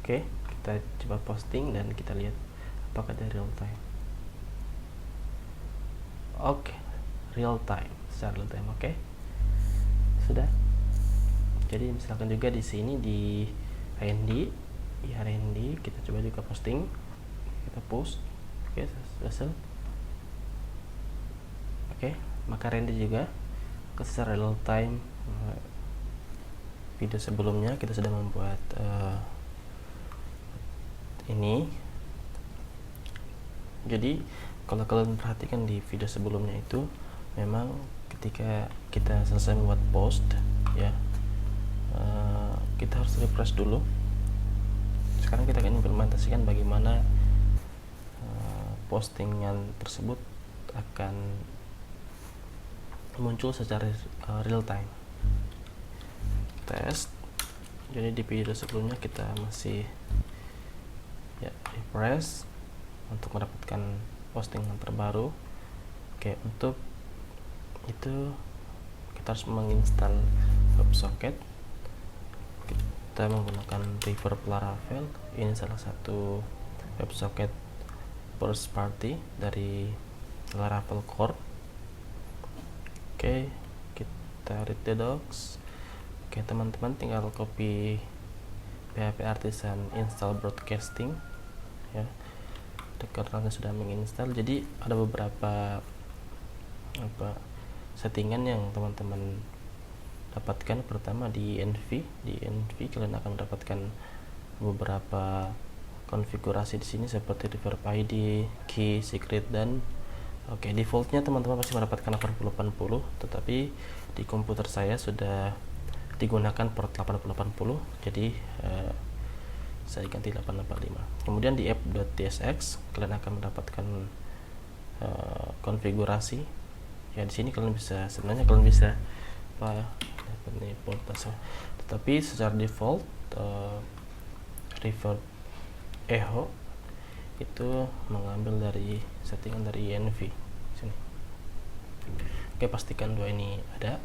Oke, kita coba posting dan kita lihat apakah ada real time. Oke, real time, secara real time. Oke, sudah. Jadi misalkan juga di sini di RND kita coba juga posting, kita post. Oke, selesai. Oke, maka RND juga secara real time. Video sebelumnya kita sudah membuat ini. Jadi kalau kalian perhatikan di video sebelumnya itu memang ketika kita selesai membuat post ya, kita harus refresh dulu. Sekarang kita akan implementasikan bagaimana postingan tersebut akan muncul secara real time. Tes. Jadi di video sebelumnya kita masih ya refresh untuk mendapatkan postingan terbaru. Oke, untuk itu kita harus menginstal WebSocket. Kita menggunakan Reverb Laravel. Ini salah satu WebSocket first party dari Laravel Core. Oke, kita read the docs. Oke, teman-teman tinggal copy PHP Artisan install broadcasting ya. Karena sudah menginstal, jadi ada beberapa settingan yang teman-teman dapatkan. Pertama di env kalian akan mendapatkan beberapa konfigurasi di sini seperti reverb ID, key, secret, dan defaultnya teman-teman pasti mendapatkan 8080, tetapi di komputer saya sudah digunakan port 8080, jadi saya ganti 885. Kemudian di app.tsx kalian akan mendapatkan konfigurasi ya. Di sini kalian bisa ini port, tetapi secara default reverb echo itu mengambil dari settingan dari env sini. Oke, pastikan dua ini ada,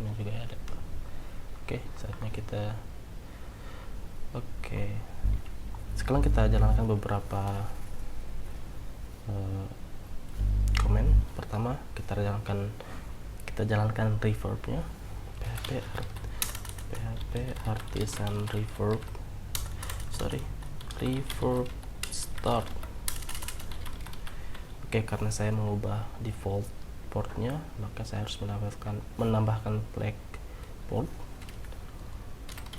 ini juga ada. Oke, saatnya kita sekarang kita jalankan beberapa komen. Pertama kita jalankan reverbnya, PHP Artisan reverb start. Oke, karena saya mengubah default portnya, maka saya harus menambahkan flag port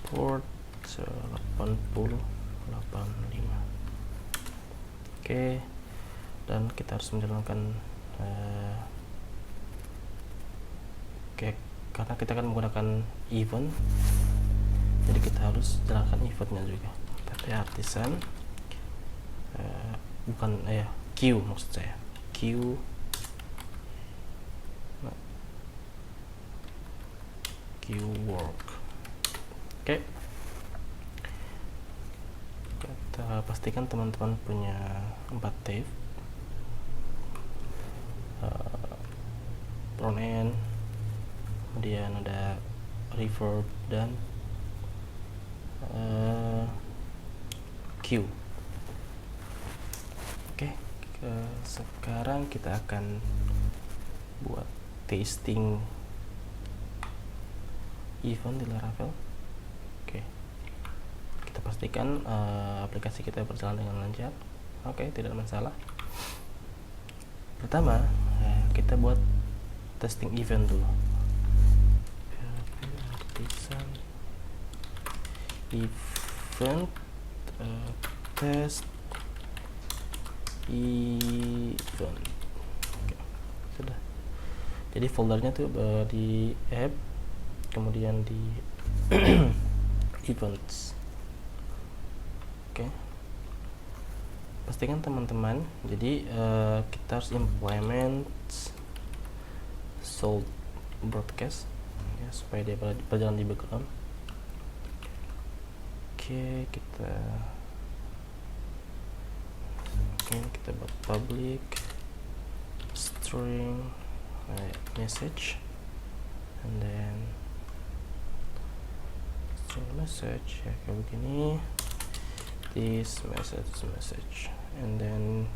8085. Oke, dan kita harus menjalankan karena kita akan menggunakan event, jadi kita harus jalankan eventnya juga. PHP Artisan queue, maksud saya queue work. Oke, kita pastikan teman-teman punya 4 tab, front end, kemudian ada reverb dan queue. Oke, sekarang kita akan buat testing event di Laravel. Oke, kita pastikan aplikasi kita berjalan dengan lancar. Oke, tidak ada masalah. Pertama kita buat testing event dulu. PHP Artisan event test event. Oke, sudah. Jadi foldernya tuh di app, kemudian di events. Oke, pastikan teman-teman, jadi kita harus implement salt broadcast ya, supaya dia berjalan di background. Oke, kita buat public string message, and then string message ya, kayak begini. this message and then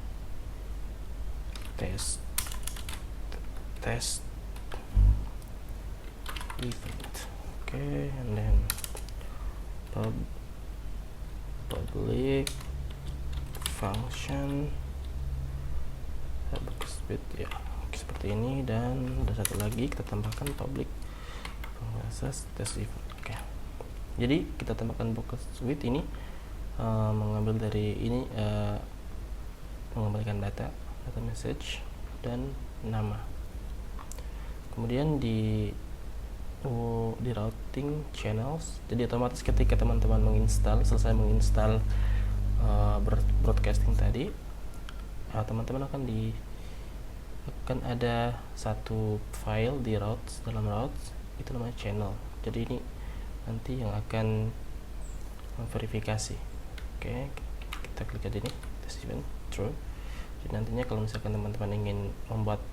test event. Okay, and then public function box width ya. Oke, seperti ini, dan ada satu lagi kita tambahkan public access test event. Oke, jadi kita tambahkan box width ini mengambil dari ini, mengembalikan data message dan nama. Kemudian di routing channels, jadi otomatis ketika teman-teman selesai menginstal broadcasting tadi, teman-teman akan ada satu file di dalam routes, itu namanya channel. Jadi ini nanti yang akan memverifikasi. Oke, kita klik aja nih, test event true. Jadi nantinya kalau misalkan teman-teman ingin membuat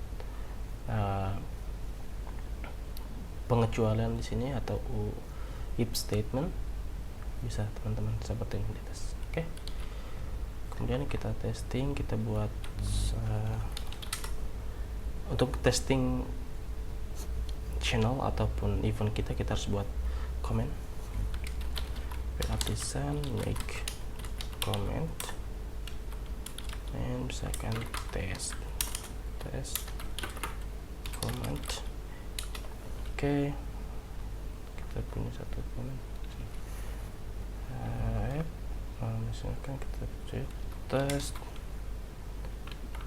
pengecualian di sini atau if statement, bisa teman-teman seperti ini di tes. Oke. Kemudian kita testing, kita buat untuk testing channel ataupun event kita harus buat comment. Artisan make comment and misalkan test comment. Oke, kita punya satu comment, misalkan kita test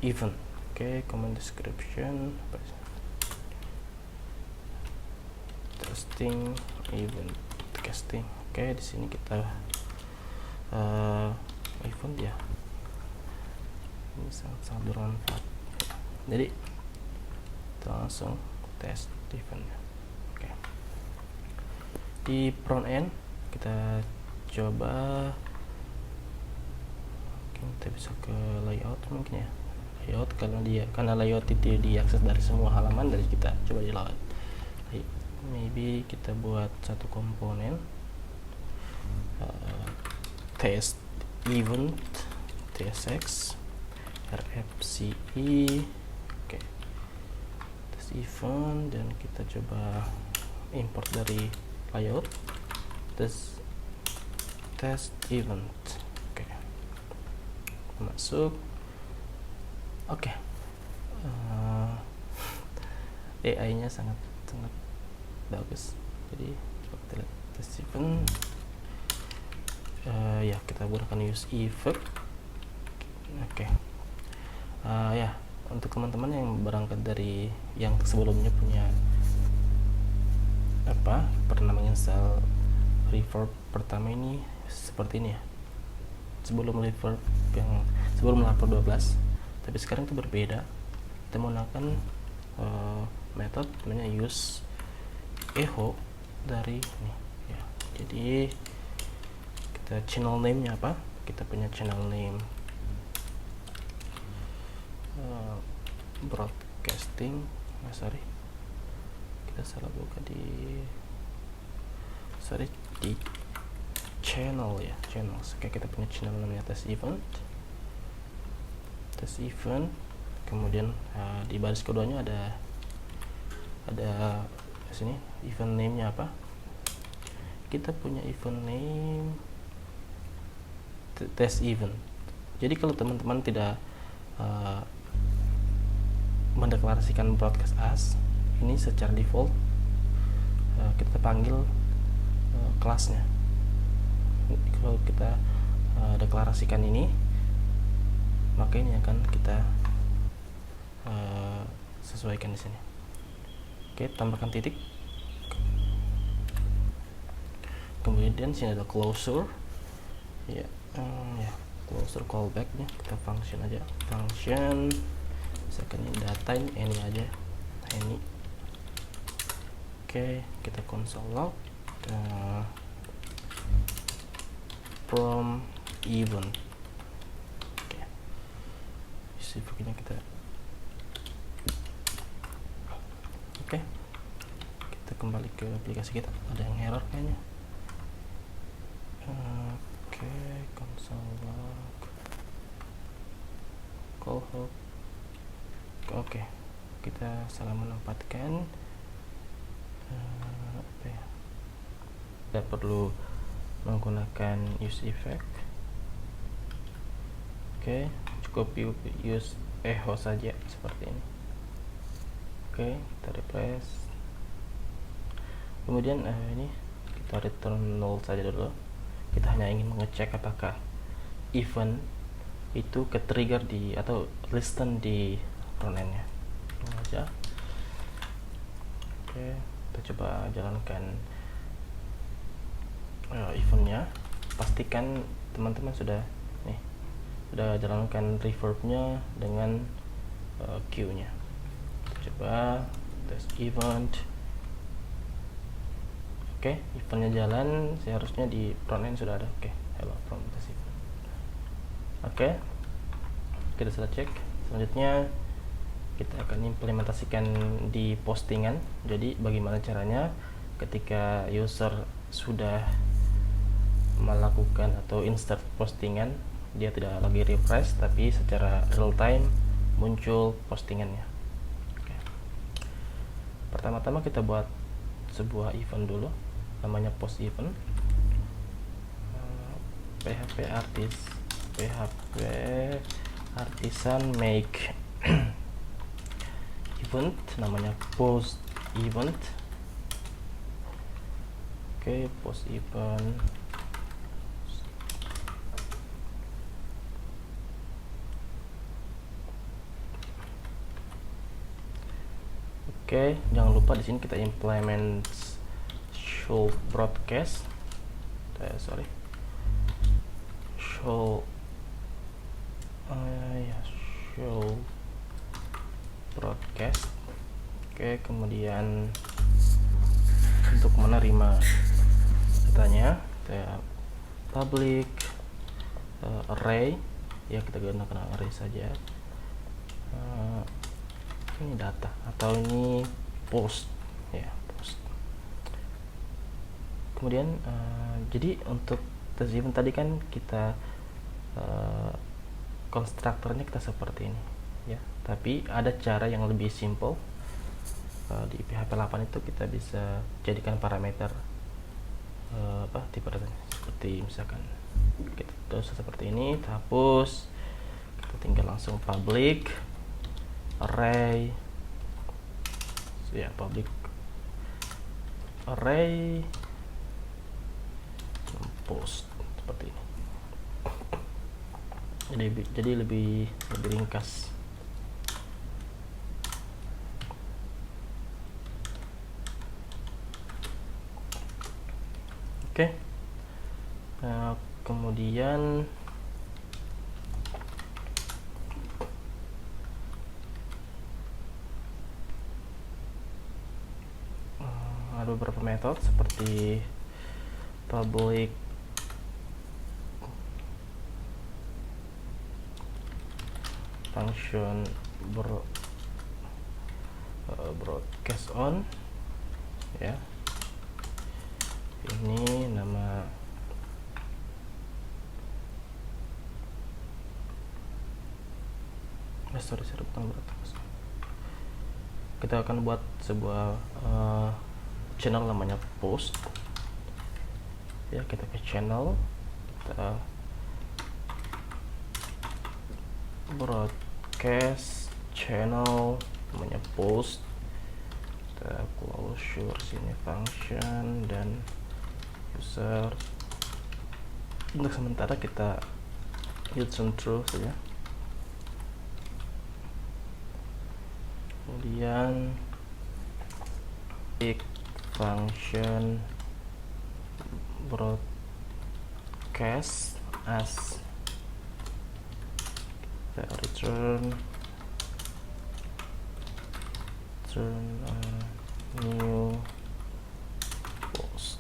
event. Oke, comment description testing event casting. Oke, di sini kita event ya, ini sangat bermanfaat. Jadi kita langsung test eventnya. Oke, di front end kita coba, mungkin kita bisa ke layout mungkin ya, layout karena layout itu diakses dari semua halaman, dari kita coba di layout. Maybe kita buat satu komponen test event tsx rfce. Oke, test event, dan kita coba import dari layout test event. Oke, masuk. Oke, AI nya sangat bagus. Jadi coba kita lihat test event. Ya, kita gunakan use effect. Oke, ya, untuk teman-teman yang berangkat dari yang sebelumnya punya pernah menginstal reverb pertama ini seperti ini ya, sebelum reverb yang sebelum lapor 12, tapi sekarang itu berbeda. Kita menggunakan metode namanya use echo dari ini ya. Jadi kita channel name nya apa, kita punya channel name broadcasting, kita salah buka di channel ya, channels. Oke, kita punya channel namanya test event. Kemudian di baris keduanya ada di sini event name nya apa, kita punya event name test event. Jadi kalau teman-teman tidak mendeklarasikan broadcast as, ini secara default kita panggil kelasnya. Kalau kita deklarasikan ini, maka ini akan kita sesuaikan di sini. Oke, tambahkan titik. Kemudian sini ada closure ya, closure callbacknya kita function aja, function misalkan ini data ini aja ini. Oke, kita console log from event. Oke, isi begini kita. Oke, kita kembali ke aplikasi kita, ada yang error kayaknya. Oke, console Oke, kita salah menempatkan. Apa ya? Kita perlu menggunakan use effect. Oke, cukup use echo saja seperti ini. Oke, kita refresh. Kemudian ini kita return null saja dulu. Kita hanya ingin mengecek apakah event itu ke trigger di atau listen di front end nya aja. Oke, kita coba jalankan eventnya. Pastikan teman-teman sudah jalankan reverb-nya dengan queue nya. Kita coba test event. Oke, eventnya jalan, seharusnya di front end sudah ada. Oke, hello from test event. Oke, kita sudah cek. Selanjutnya kita akan implementasikan di postingan. Jadi bagaimana caranya ketika user sudah melakukan atau insert postingan, dia tidak lagi refresh tapi secara real time muncul postingannya. Oke. Pertama-tama kita buat sebuah event dulu, namanya post event. PHP artisan make event namanya post event. Oke, post event. Oke, jangan lupa di sini kita implement show broadcast. Show broadcast. Oke, kemudian untuk menerima datanya kita public array, ya kita gunakan array saja. Ini data atau ini post, ya post. Kemudian jadi untuk test event tadi kan kita konstruktornya kita seperti ini, ya. Tapi ada cara yang lebih simple. Di PHP 8 itu kita bisa jadikan parameter tipe datanya seperti misalkan kita terus seperti ini, kita hapus, kita tinggal langsung public array, ya public array post seperti ini. Jadi lebih ringkas. Oke. Kemudian ada beberapa metode seperti public function broadcast on, ya. Ini nama kita akan buat sebuah channel namanya post, ya. Kita ke channel, kita broadcast channel namanya post, kita closure sini function dan user. Untuk sementara kita use true saja. Kemudian function broadcast as kita return new post.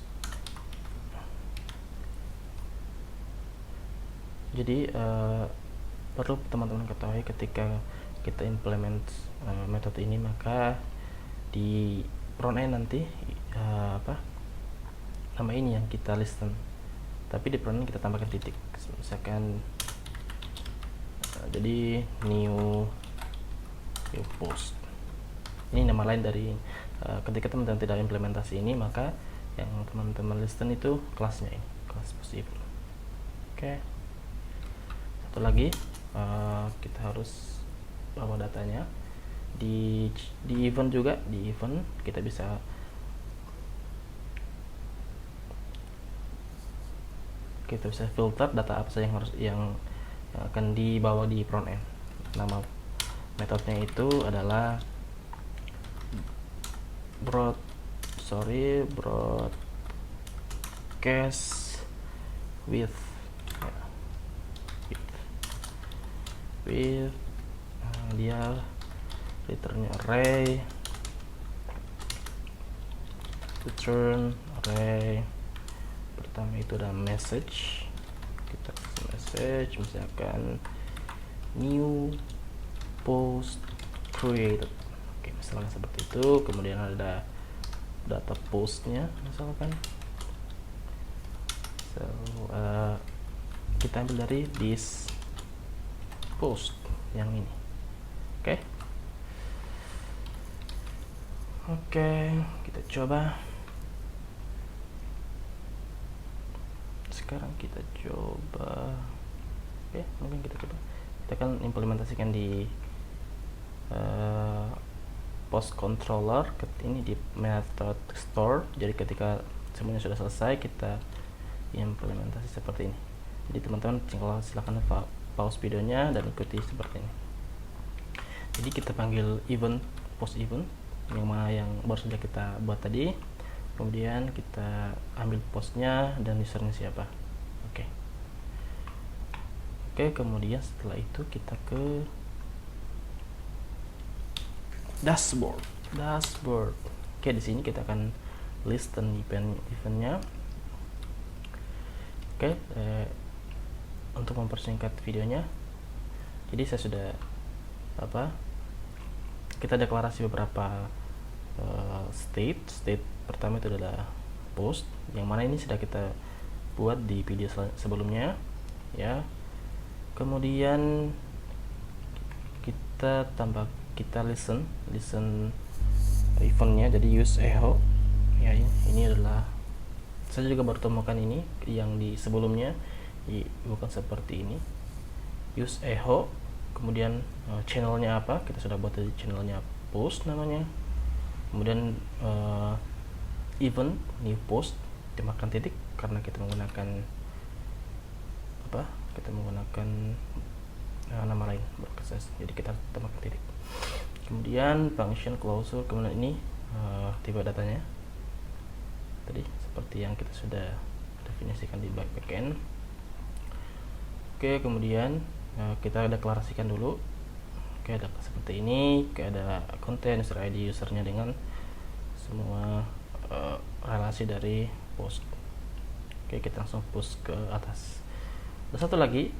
Jadi perlu teman-teman ketahui ketika kita implement metode ini, maka di front end nanti nama ini yang kita listen, tapi di front end kita tambahkan titik. Misalkan jadi new post ini nama lain dari ketika teman-teman tidak implementasi ini, maka yang teman-teman listen itu kelasnya ini, kelas post event. Oke. Satu lagi, kita harus bawa datanya di event juga. Di event kita bisa filter data apa saja yang akan dibawa di front end. Nama metodenya itu adalah broadcast with dia returnnya array, pertama itu ada message, kita kasih message misalkan new post created, oke, misalkan seperti itu. Kemudian ada data postnya misalkan, so kita ambil dari this post yang ini. Oke, kita coba. Sekarang kita coba. Oke, mungkin kita coba. Kita akan implementasikan di post controller ini di method store. Jadi ketika semuanya sudah selesai, kita implementasi seperti ini. Jadi teman-teman silakan pause videonya dan ikuti seperti ini. Jadi kita panggil event post event yang mana yang baru saja kita buat tadi, kemudian kita ambil postnya dan usernya siapa. Oke, kemudian setelah itu kita ke dashboard. Oke, di sini kita akan listen eventnya. Oke, untuk mempersingkat videonya, jadi saya sudah kita deklarasi beberapa state pertama itu adalah post, yang mana ini sudah kita buat di video sebelumnya ya. Kemudian kita listen eventnya, jadi use echo ya. Ini adalah saya juga baru temukan ini yang di sebelumnya bukan seperti ini. Use echo, kemudian channelnya apa, kita sudah buat di channelnya post namanya. Kemudian event new post ditambahkan titik karena kita menggunakan nama lain berkeses, jadi kita tambahkan titik. Kemudian function closure, kemudian ini tipe datanya tadi seperti yang kita sudah definisikan di backend. Oke, kemudian kita deklarasikan dulu. Oke, ada seperti ini. Oke, ada konten, user ID usernya dengan semua relasi dari post. Oke, kita langsung push ke atas. Ada satu lagi.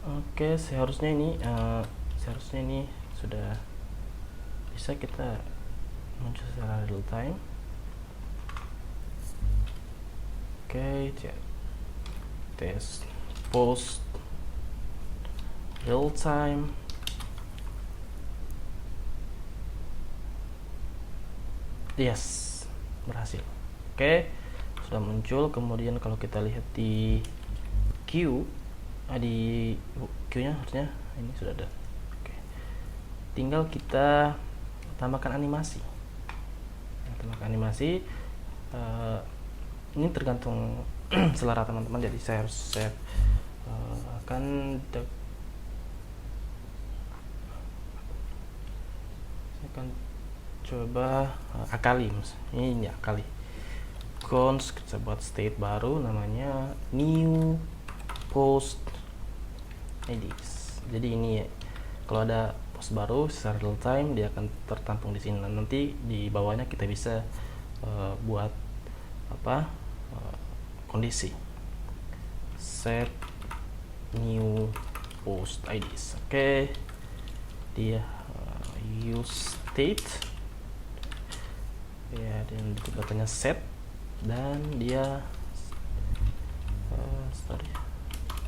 Oke, seharusnya ini sudah bisa kita muncul secara real time. Oke, test post real time. Yes, berhasil. Oke, sudah muncul. Kemudian kalau kita lihat di queue, di queue-nya harusnya ini sudah ada. Oke, tinggal kita tambahkan animasi. Ini tergantung selera teman-teman, jadi saya akan coba akali. Ini akali cons, kita buat state baru namanya new post IDs. Jadi ini ya, kalau ada post baru secara real time dia akan tertampung di sini. Nanti di bawahnya kita bisa buat kondisi set new post IDs. Oke, dia use state ya, dan datanya set, dan dia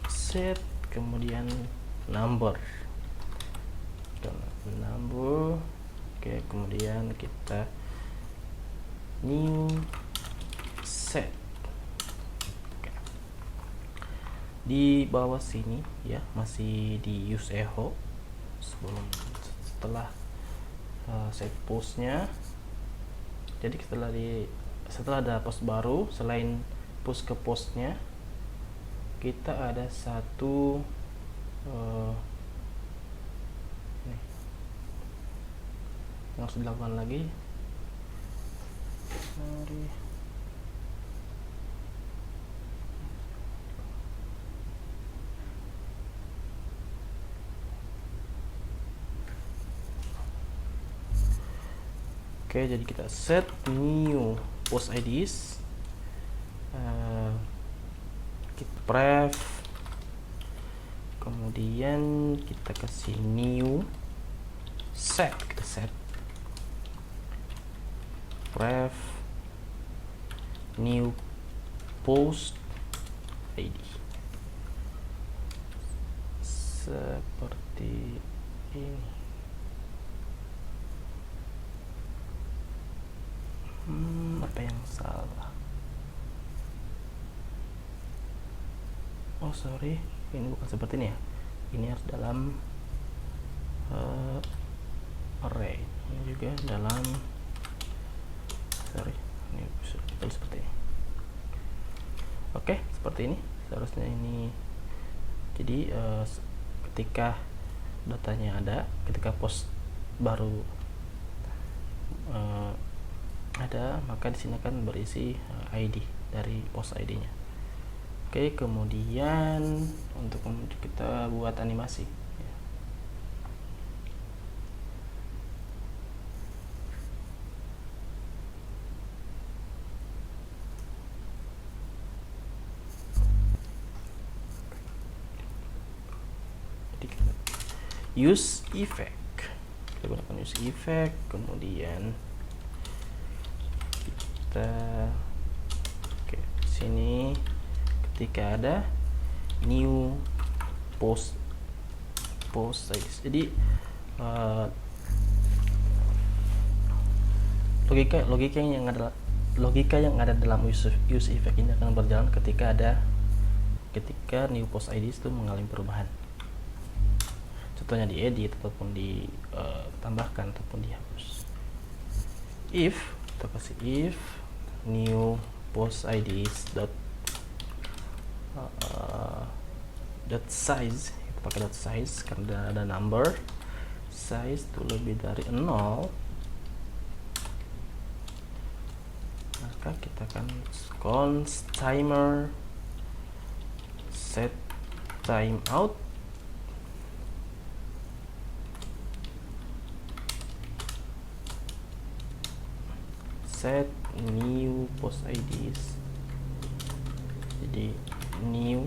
set, kemudian number. Oke, kemudian kita new set. Oke. Di bawah sini ya, masih di use echo setelah set postnya. Jadi setelah ada post baru, selain push ke postnya, kita ada satu yang harus dilakukan lagi. Oke, jadi kita set new post IDs, kita pref, kemudian kita kasih new set, kita set pref new post ID seperti ini. Apa yang salah? Oh sorry, ini bukan seperti ini ya. Ini harus dalam array. Ini juga dalam, sorry, ini seperti ini. Oke, seperti ini seharusnya ini. Jadi ketika datanya ada, ketika post baru ada, maka di sini akan berisi ID dari post ID-nya. Oke, kemudian untuk kita buat animasi. Use effect, kita gunakan use effect, kemudian oke, sini ketika ada new post size. Jadi logika yang ada dalam use effect ini akan berjalan ketika new post ID itu mengalami perubahan. Contohnya diedit ataupun ditambahkan ataupun dihapus. If kita kasih if new post IDs dot size, kita pakai dot size karena ada number size itu lebih dari 0, maka kita akan const timer set timeout set new post IDs. Jadi new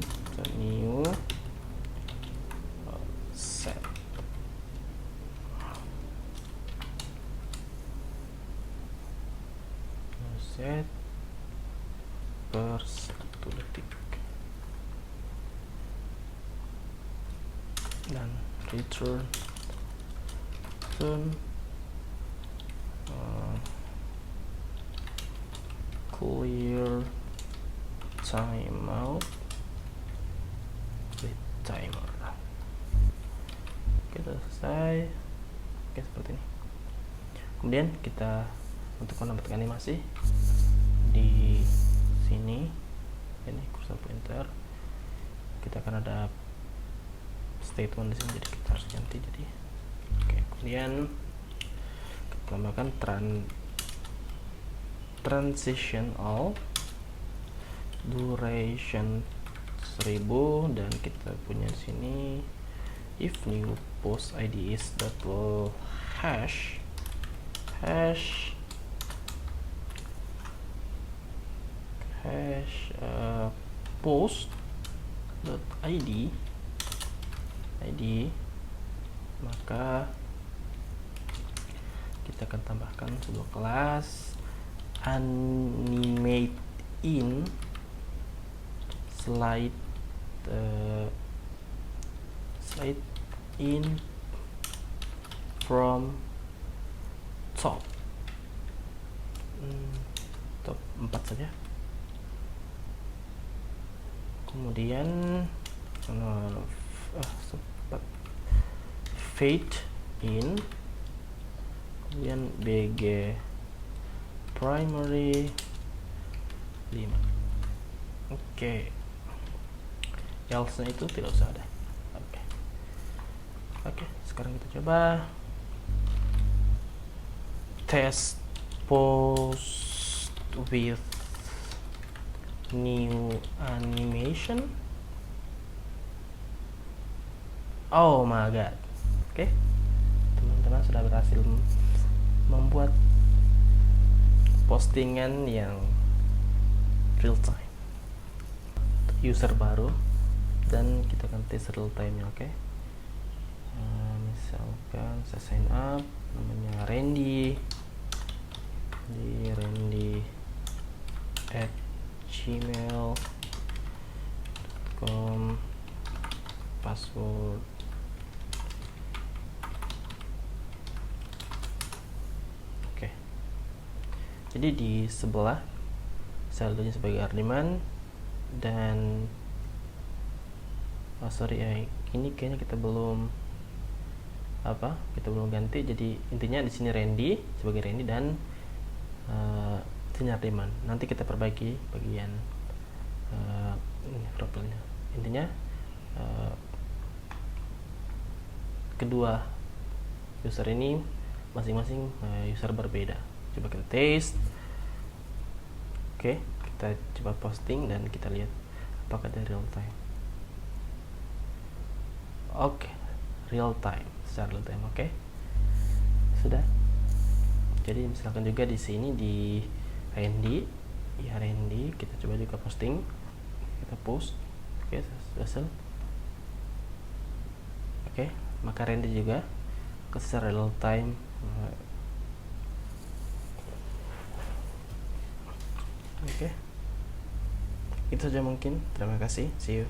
set per 1 detik dan return clear timeout with timer. Kita selesai. Oke, seperti ini. Kemudian kita untuk menambahkan animasi di sini, ini kursor pointer, kita akan ada statement di sini, jadi kita harus ganti. Jadi oke, kemudian kita tambahkan transition all duration 1000, dan kita punya di sini if new post ID is hash post .id, maka kita akan tambahkan sebuah kelas animate in slide slide in from top. Top 4 saja. Kemudian sempat fade in, kemudian BG primary 5. Oke. Else nya itu tidak usah ada. Oke, sekarang kita coba test post with new animation. Oh my god. Oke, teman-teman sudah berhasil membuat postingan yang real time, user baru, dan kita akan tes real time nya. Oke, misalkan saya sign up, namanya Randy, di randy@gmail.com, password jadi di sebelah saldonya sebagai Ardiman, dan ini kayaknya kita belum ganti. Jadi intinya di sini Randy sebagai Randy dan sini Ardiman. Nanti kita perbaiki bagian ini profilnya. Intinya kedua user ini masing-masing user berbeda. Coba kita test. Oke, kita coba posting dan kita lihat apakah ada real time. Oke, real time, secara real time. Oke, sudah. Jadi misalkan juga di sini di Randy, kita coba juga posting, kita post. Oke, selesai. Oke, maka Randy juga secara real time. Oke, itu saja mungkin. Terima kasih. See you.